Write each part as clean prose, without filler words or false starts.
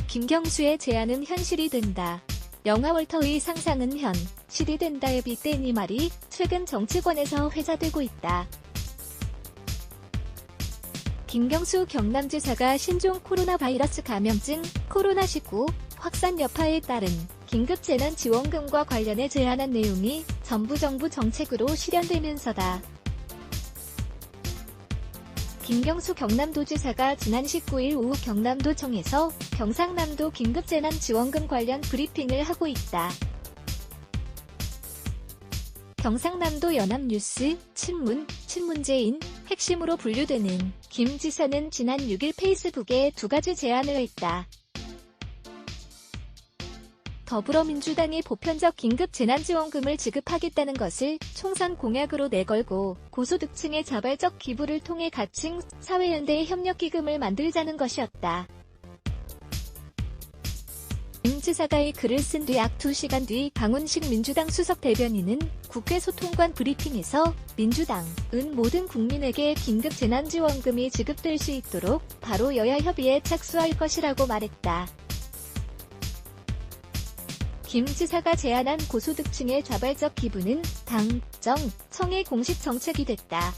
김경수의 제안은 현실이 된다. 영화 월터의 상상은 현실이 된다에 빗댄 이 말이 최근 정치권에서 회자되고 있다. 김경수 경남지사가 신종 코로나 바이러스 감염증 코로나19 확산 여파에 따른 긴급재난지원금과 관련해 제안한 내용이 전부 정부 정책으로 실현되면서다. 김경수 경남도지사가 지난 19일 오후 경남도청에서 경상남도 긴급재난지원금 관련 브리핑을 하고 있다. 경상남도 연합뉴스 친문제인 핵심으로 분류되는 김 지사는 지난 6일 페이스북에 두 가지 제안을 했다. 더불어민주당이 보편적 긴급재난지원금을 지급하겠다는 것을 총선 공약으로 내걸고 고소득층의 자발적 기부를 통해 가칭 사회연대 협력기금을 만들자는 것이었다. 김 지사가 이 글을 쓴 뒤 약 2시간 뒤 강훈식 민주당 수석 대변인은 국회 소통관 브리핑에서 민주당은 모든 국민에게 긴급재난지원금이 지급될 수 있도록 바로 여야 협의에 착수할 것이라고 말했다. 김 지사가 제안한 고소득층의 자발적 기부는 청의 공식 정책이 됐다.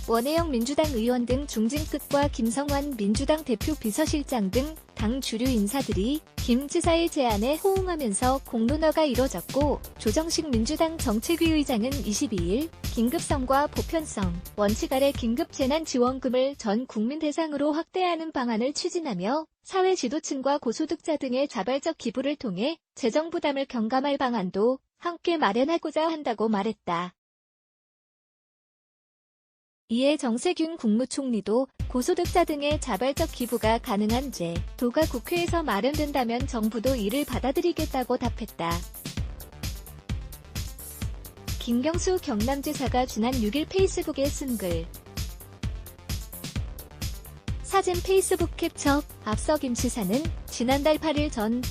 원혜영 민주당 의원 등 중진급과 김성환 민주당 대표 비서실장 등 당 주류 인사들이 김 지사의 제안에 호응하면서 공론화가 이뤄졌고, 조정식 민주당 정책위 의장은 22일 긴급성과 보편성 원칙 아래 긴급재난지원금을 전 국민 대상으로 확대하는 방안을 추진하며 사회 지도층과 고소득자 등의 자발적 기부를 통해 재정 부담을 경감할 방안도 함께 마련하고자 한다고 말했다. 이에 정세균 국무총리도 고소득자 등의 자발적 기부가 가능한 제도가 국회에서 마련된다면 정부도 이를 받아들이겠다고 답했다. 김경수 경남지사가 지난 6일 페이스북에 쓴 글. 사진 페이스북 캡처. 앞서 김 지사는 지난달 8일 전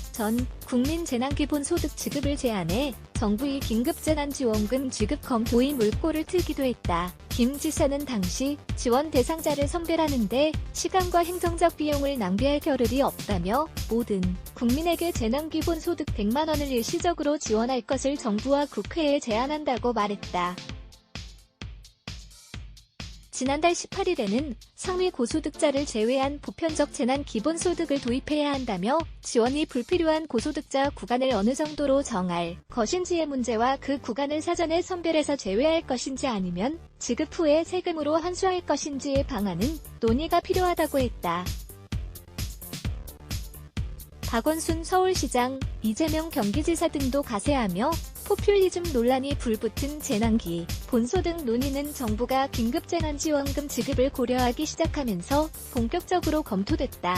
국민 재난기본소득 지급을 제안해 정부의 긴급재난지원금 지급 검토의 물꼬를 트기도 했다. 김 지사는 당시 지원 대상자를 선별하는데 시간과 행정적 비용을 낭비할 겨를이 없다며 모든 국민에게 재난기본소득 100만 원을 일시적으로 지원할 것을 정부와 국회에 제안한다고 말했다. 지난달 18일에는 상위 고소득자를 제외한 보편적 재난기본소득을 도입해야 한다며 지원이 불필요한 고소득자 구간을 어느 정도로 정할 것인지의 문제와 그 구간을 사전에 선별해서 제외할 것인지 아니면 지급 후에 세금으로 환수할 것인지의 방안은 논의가 필요하다고 했다. 박원순 서울시장, 이재명 경기지사 등도 가세하며 포퓰리즘 논란이 불붙은 재난기 본소득 논의는 정부가 긴급재난지원금 지급을 고려하기 시작하면서 본격적으로 검토됐다.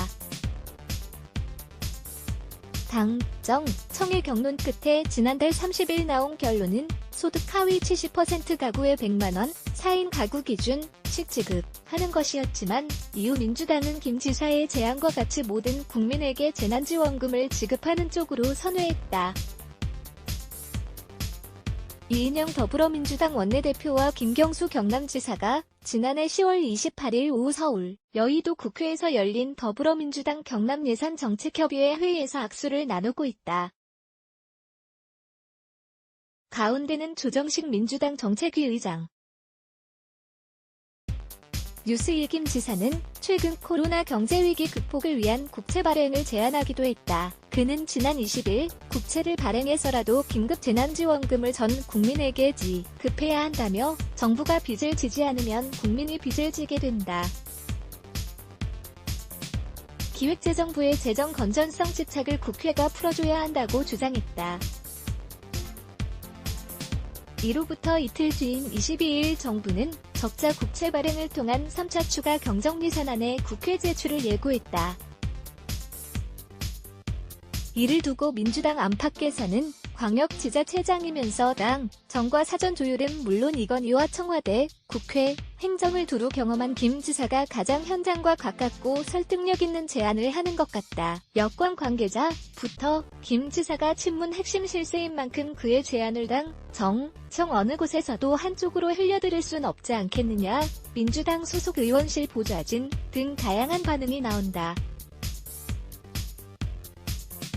청의 경론 끝에 지난달 30일 나온 결론은 소득 하위 70% 가구에 100만 원, 사인 가구 기준씩 지급하는 것이었지만 이후 민주당은 김 지사의 제안과 같이 모든 국민에게 재난지원금을 지급하는 쪽으로 선회했다. 이인영 더불어민주당 원내대표와 김경수 경남지사가 지난해 10월 28일 오후 서울 여의도 국회에서 열린 더불어민주당 경남예산정책협의회 회의에서 악수를 나누고 있다. 가운데는 조정식 민주당 정책위 의장. 뉴스일 김 지사는 최근 코로나 경제위기 극복을 위한 국채 발행을 제안하기도 했다. 그는 지난 20일 국채를 발행해서라도 긴급재난지원금을 전 국민에게 지급해야 한다며 정부가 빚을 지지 않으면 국민이 빚을 지게 된다. 기획재정부의 재정 건전성 집착을 국회가 풀어줘야 한다고 주장했다. 이로부터 이틀 뒤인 22일 정부는 적자 국채 발행을 통한 3차 추가 경정예산안의 국회 제출을 예고했다. 이를 두고 민주당 안팎에서는 광역지자체장이면서 당, 정과 사전 조율은 물론 이건희와 청와대, 국회, 행정을 두루 경험한 김 지사가 가장 현장과 가깝고 설득력 있는 제안을 하는 것 같다. 여권 관계자부터 김 지사가 친문 핵심 실세인 만큼 그의 제안을 당, 정 어느 곳에서도 한쪽으로 흘려들을 순 없지 않겠느냐. 민주당 소속 의원실 보좌진 등 다양한 반응이 나온다.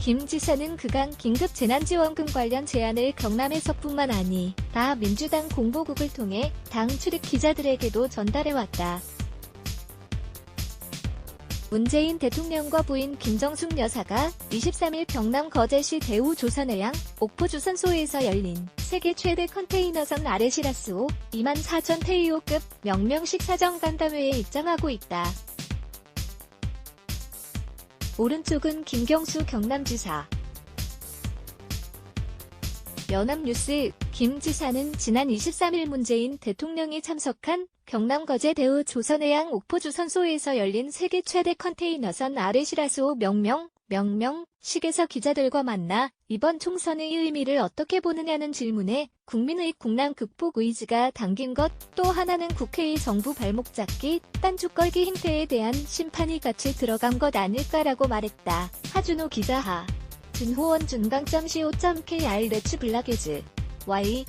김 지사는 그간 긴급 재난지원금 관련 제안을 경남에서뿐만 아니라 민주당 공보국을 통해 당 출입 기자들에게도 전달해왔다. 문재인 대통령과 부인 김정숙 여사가 23일 경남 거제시 대우조선해양 옥포주선소에서 열린 세계 최대 컨테이너선 아레시라스호 24,000 테이오급 명명식 사정간담회에 입장하고 있다. 오른쪽은 김경수 경남지사. 연합뉴스. 김 지사는 지난 23일 문재인 대통령이 참석한 경남 거제 대우 조선해양 옥포주선소에서 열린 세계 최대 컨테이너선 아레시라스호 명명식에서 기자들과 만나 이번 총선의 의미를 어떻게 보느냐는 질문에 국민의 국난 극복 의지가 담긴 것, 또 하나는 국회의 정부 발목 잡기, 딴죽 걸기 행태에 대한 심판이 같이 들어간 것 아닐까라고 말했다. 하준호 기자. 준호원 준강.co.kr 레츠 블라게즈 Y